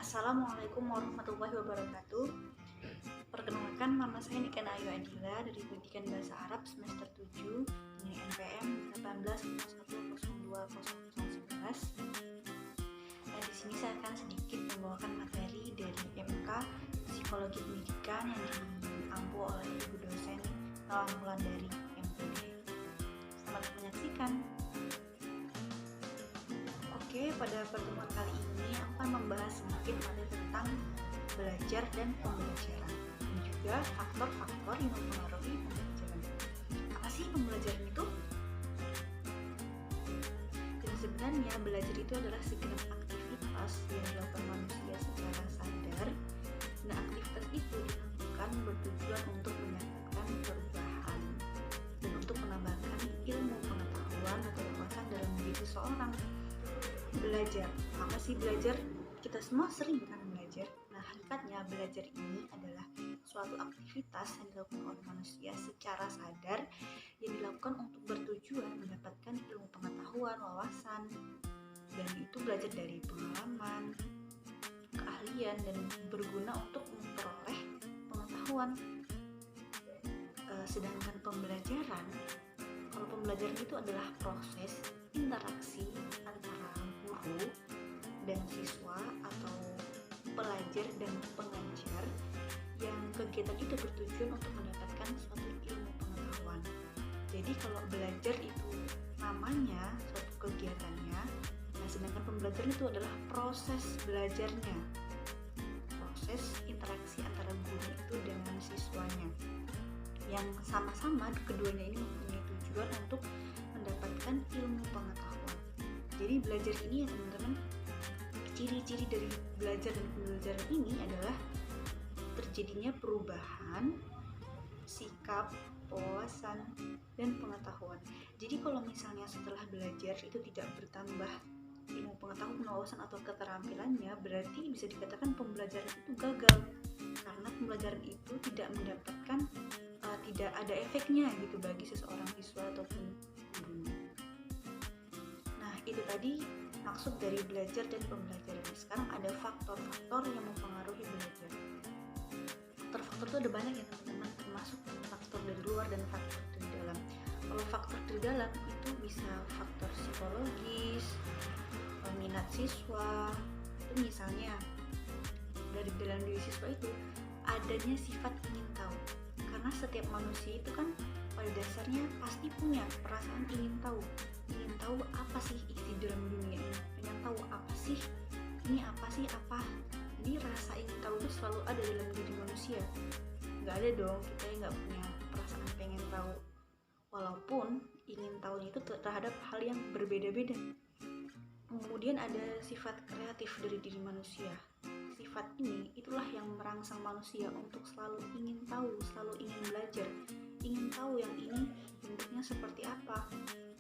Assalamualaikum warahmatullahi wabarakatuh. Perkenalkan, nama saya Niken Ayu Adila dari Pendidikan Bahasa Arab semester 7 dengan NPM 1801020011. Di sini saya akan sedikit membawakan materi dari MK Psikologi Pendidikan yang diampu oleh Ibu dosen Nawang Wulandari MPD. Selamat menyaksikan. Oke, pada pertemuan kali ini aku akan membahas sedikit materi tentang belajar dan pembelajaran, dan juga faktor-faktor yang mempengaruhi pembelajaran. Apa sih pembelajaran itu? Dan sebenarnya belajar itu adalah segenap aktivitas yang dilakukan manusia secara sadar, dan aktivitas itu dilakukan bertujuan untuk mendapatkan perubahan dan untuk menambahkan ilmu pengetahuan atau wawasan dalam diri seseorang. Belajar, apa sih belajar? Kita semua sering kan belajar. Nah, hakikatnya belajar ini adalah suatu aktivitas yang dilakukan oleh manusia secara sadar, yang dilakukan untuk bertujuan mendapatkan ilmu pengetahuan, wawasan, dan itu belajar dari pengalaman, keahlian, dan berguna untuk memperoleh pengetahuan. Sedangkan pembelajaran, kalau pembelajaran itu adalah proses interaksi antara guru dan siswa atau pelajar dan pengajar, yang kegiatan itu bertujuan untuk mendapatkan suatu ilmu pengetahuan. Jadi kalau belajar itu namanya suatu kegiatannya, nah sedangkan pembelajaran itu adalah proses belajarnya, proses interaksi antara guru itu dengan siswanya, yang sama-sama keduanya ini mempunyai tujuan untuk mendapatkan ilmu pengetahuan. Jadi belajar ini ya teman-teman, ciri-ciri dari belajar dan pembelajaran ini adalah terjadinya perubahan sikap, wawasan, dan pengetahuan. Jadi kalau misalnya setelah belajar itu tidak bertambah ilmu pengetahuan, wawasan, atau keterampilannya, berarti bisa dikatakan pembelajaran itu gagal, karena pembelajaran itu tidak mendapatkan tidak ada efeknya gitu bagi seseorang siswa ataupun gurunya. Nah, itu tadi maksud dari belajar dan pembelajaran. Sekarang ada faktor-faktor yang mempengaruhi belajar. Faktor-faktor itu ada banyak ya teman-teman, termasuk faktor dari luar dan faktor dari dalam. Kalau faktor dari dalam itu bisa faktor psikologis, minat siswa. Itu misalnya dari dalam diri siswa itu adanya sifat ingin tahu. Karena setiap manusia itu kan pada dasarnya pasti punya perasaan ingin tahu apa sih isi dalam dunia ini, pengen tahu apa sih ini, apa sih apa. Jadi rasa ingin tahu itu selalu ada dalam diri manusia. Nggak ada dong kita yang nggak punya perasaan pengen tahu, walaupun ingin tahunya itu terhadap hal yang berbeda-beda. Kemudian ada sifat kreatif dari diri manusia. Sifat ini itulah yang merangsang manusia untuk selalu ingin tahu, selalu ingin belajar, ingin tahu yang ini bentuknya seperti apa,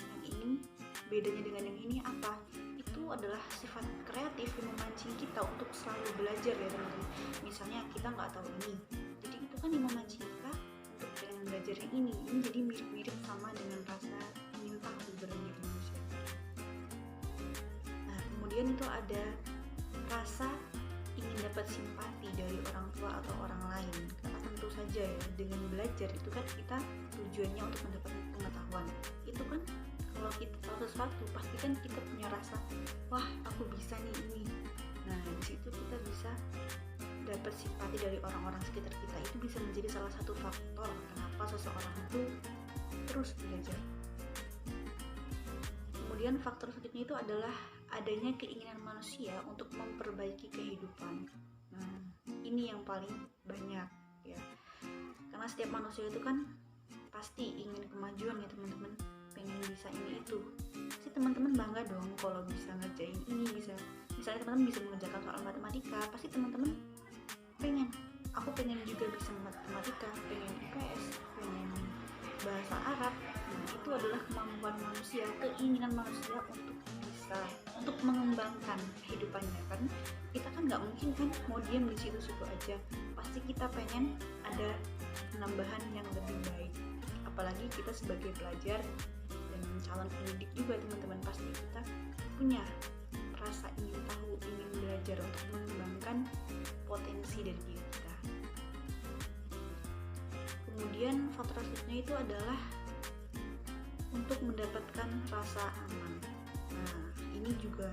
yang ini bedanya dengan yang ini apa. Itu adalah sifat kreatif yang memancing kita untuk selalu belajar ya teman-teman. Misalnya kita nggak tahu ini, jadi itu kan yang memancing kita untuk pengen belajar yang ini jadi mirip-mirip sama dengan rasa ingin tahu dalam diri manusia. Nah, kemudian itu ada rasa ingin dapat simpati dari orang tua atau orang lain, karena tentu saja ya dengan belajar itu kan kita tujuannya untuk mendapatkan pengetahuan. Itu kan kalau kita tahu sesuatu pasti kan kita punya rasa, wah aku bisa nih ini. Nah di situ kita bisa dapat simpati dari orang-orang sekitar kita. Itu bisa menjadi salah satu faktor kenapa seseorang itu terus belajar. Kemudian faktor selanjutnya itu adalah adanya keinginan manusia untuk memperbaiki kehidupan. Nah, ini yang paling banyak ya. Karena setiap manusia itu kan pasti ingin kemajuan ya teman-teman, pengen bisa ini itu. Pasti teman-teman bangga dong kalau bisa ngerjain ini, bisa. Misalnya teman-teman bisa mengerjakan soal matematika, pasti teman-teman pengen. Aku pengen juga bisa matematika, pengen IPS, pengen bahasa Arab. Nah, itu adalah kemampuan manusia, keinginan manusia untuk mengembangkan kehidupannya. Kan kita kan nggak mungkin kan mau diam di situ-situ aja, pasti kita pengen ada penambahan yang lebih baik, apalagi kita sebagai pelajar dan calon pendidik juga teman-teman, pasti kita punya rasa ingin tahu, ingin belajar untuk mengembangkan potensi dari diri kita. Kemudian faktor selanjutnya itu adalah untuk mendapatkan rasa aman. Nah, ini juga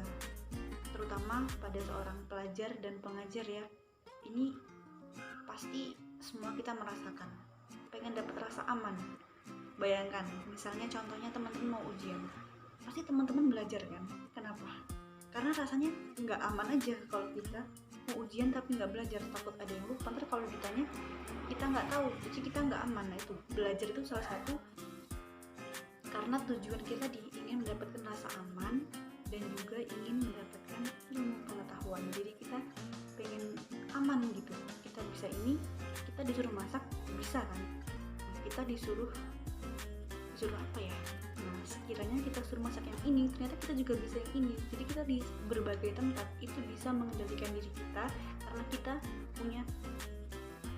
terutama pada seorang pelajar dan pengajar ya. Ini pasti semua kita merasakan, pengen dapat rasa aman. Bayangkan, misalnya contohnya teman-teman mau ujian, pasti teman-teman belajar kan? Kenapa? Karena rasanya nggak aman aja kalau kita mau ujian tapi nggak belajar, takut ada yang lupa. Ntar kalau ditanya kita nggak tahu, jadi kita nggak aman. Nah itu, belajar itu salah satu karena tujuan kita ingin mendapatkan rasa aman dan juga ingin mendapatkan ilmu pengetahuan. Jadi kita pengen aman gitu, kita bisa ini, kita disuruh masak bisa kan, nah, kita disuruh apa ya, nah sekiranya kita suruh masak yang ini ternyata kita juga bisa yang ini. Jadi kita di berbagai tempat itu bisa mengendalikan diri kita karena kita punya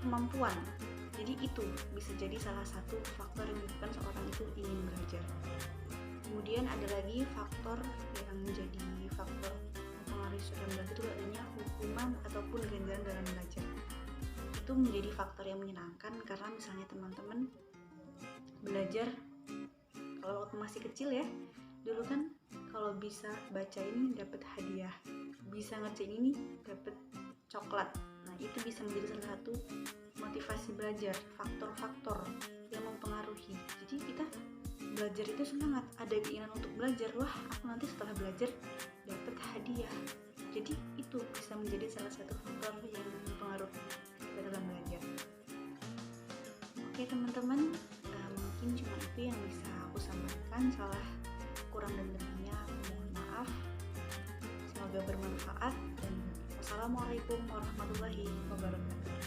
kemampuan. Jadi itu bisa jadi salah satu faktor yang menyebabkan seorang itu ingin belajar. Kemudian ada lagi faktor yang menjadi faktor mempengaruhi seorang belajar itu adanya hukuman ataupun ganjaran dalam belajar. Itu menjadi faktor yang menyenangkan karena misalnya teman-teman belajar kalau waktu masih kecil ya, dulu kan kalau bisa baca ini dapat hadiah, bisa ngerjain ini dapat coklat. Nah itu bisa menjadi salah satu motivasi belajar, faktor-faktor yang mempengaruhi. Jadi kita belajar itu semangat, ada keinginan untuk belajar, wah aku nanti setelah belajar dapat hadiah. Jadi itu bisa menjadi salah satu faktor yang mempengaruhi kita dalam belajar. Oke teman-teman, mungkin cuma itu yang bisa aku sampaikan. Salah kurang dan lebihnya mohon maaf. Semoga bermanfaat dan wassalamualaikum warahmatullahi wabarakatuh.